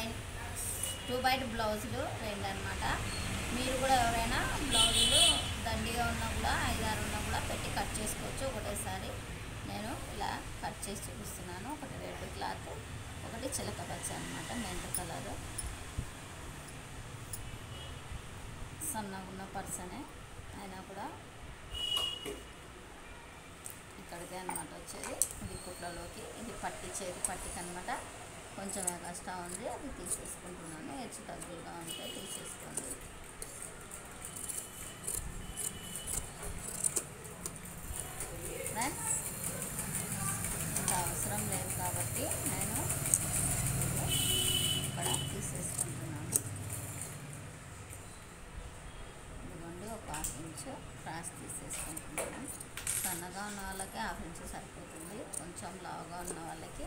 Line 2 byte బ్లౌజులు 2 అనమాట. మీరు కూడా ఎవరైనా బ్లౌజులు దండిగా ఉన్నా కూడా 5-6 ఉన్నా కూడా పెట్టి కట్ చేసుకోవచ్చు ఒకటేసారి. నేను ఇలా కట్ చేసి చూపిస్తున్నాను. ఒకటి రెడ్ క్లాత్, ఒకటి చిలక పచ్చ అనమాట, మెంత కలర్. సన్నగా ఉన్న పర్సనే అయినా కూడా ఇక్కడికే అనమాట వచ్చేది. ఇది కుట్లలోకి, ఇది పట్టి చేతి పట్టికి అనమాట. కొంచెం ఎక్స్ట్రా ఉంది, అది తీసేసుకుంటున్నాను. హెచ్చు తగ్గులుగా ఉంటే తీసేసుకోండి. ఫ్రెండ్స్, ఇంత అవసరం లేదు కాబట్టి నేను ఇక్కడ తీసేసుకుంటున్నాను. ఇదిగోండి, ఒక 1/2 ఇంచు క్రాస్ తీసేసుకుంటున్నాను. సన్నగా ఉన్న వాళ్ళకి 1/2 ఇంచు సరిపోతుంది. కొంచెం లావుగా ఉన్న వాళ్ళకి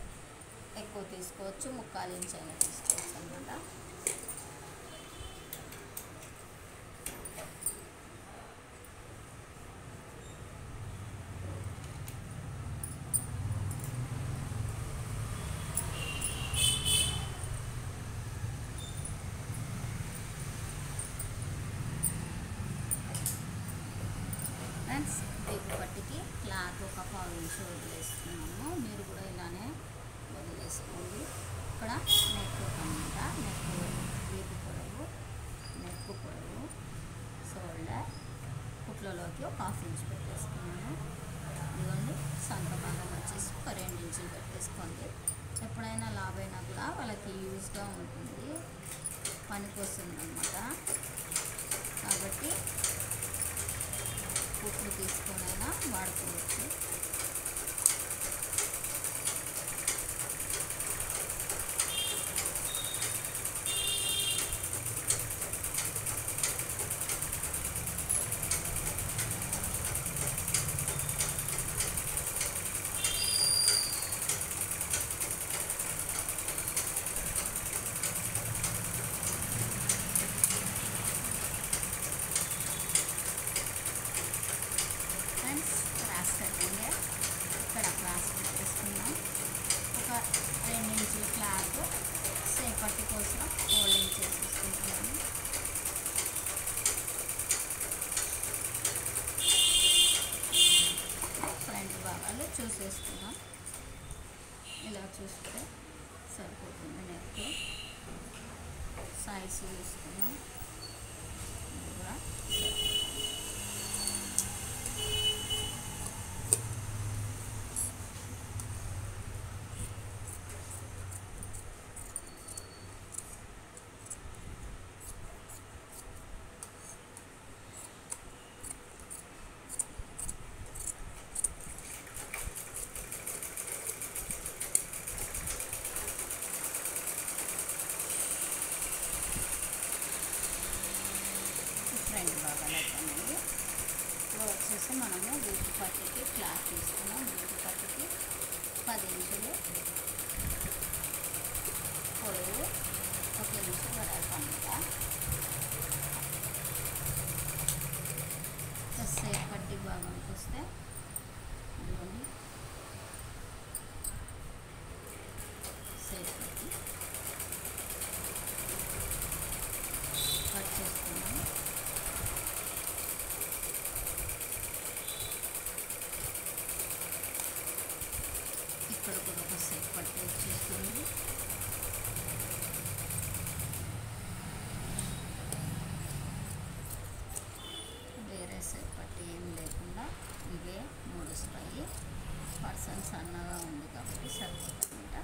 ఎక్కువ తీసుకోవచ్చు, 3/4 ఇంచు అయినా తీసుకోవచ్చు అన్నమాట. ఫ్రెండ్స్, వీపు పట్టికి క్లాత్ ఒక 1/4 ఇంచు వదిలేస్తున్నాము. మీరు కూడా ఇలానే వదిలేసుకోండి. ఇక్కడ నెక్ అనమాట, నెక్ వీపు పొడవు, నెక్ పొడవు, షోల్డర్, కుట్లలోకి ఒక 1/2 ఇంచు పెట్టేసుకున్నాను. ఇదిగోండి, సంక భాగం వచ్చేసి ఒక 2 ఇంచులు పెట్టేసుకోండి. ఎప్పుడైనా లాభైనా కూడా వాళ్ళకి యూజ్గా ఉంటుంది, పనికి వస్తుంది అన్నమాట. కాబట్టి కుట్లు తీసుకొనైనా వాడుకోవచ్చు. క్రాస్ కటింగ్ ఇక్కడ క్రాస్ పెట్టేసుకున్నాం. ఒక 2 ఇంచుల క్లాత్ సేపటి కోసం ఫోల్డింగ్ చేసేసుకుంటున్నాను. ఫ్రంట్ భాగాలు చూసేసుకున్నాం. ఇలా చూస్తే సరిపోతుంది. నెక్ సైజ్ చూసుకున్నాం. ఇది కూడా ఫ్రంట్ భాగాలు అయిపోయినాయి. ఇప్పుడు వచ్చేసి మనము వీపు పట్టికి క్లాత్ తీసుకున్నాం. వీపు పట్టికి 10 ఇంచులు పొడవు, 1 ఇంచు వెడల్పు అన్నమాట. సేప్ పట్టి భాగానికి వస్తే ఇదిగోండి, సేప్ పట్టి కట్ చేసుకున్నాము. ఇక్కడ కూడా ఒక సేప్ పట్టి వచ్చేస్తుంది. వేరే సేప్ పట్టి ఏం లేకుండా ఇవే 3 వస్తాయి. పర్సన్ సన్నగా ఉంది కాబట్టి సరిపోతుందంట.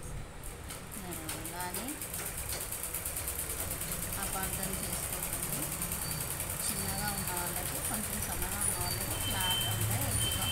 నేను ఇలానే అపార్థం చేసుకోకండి. చిన్నగా ఉన్న వాళ్ళకి, కొంచెం సన్నగా ఉన్న వాళ్ళకి క్లాత్ అంటే ఎక్కువగా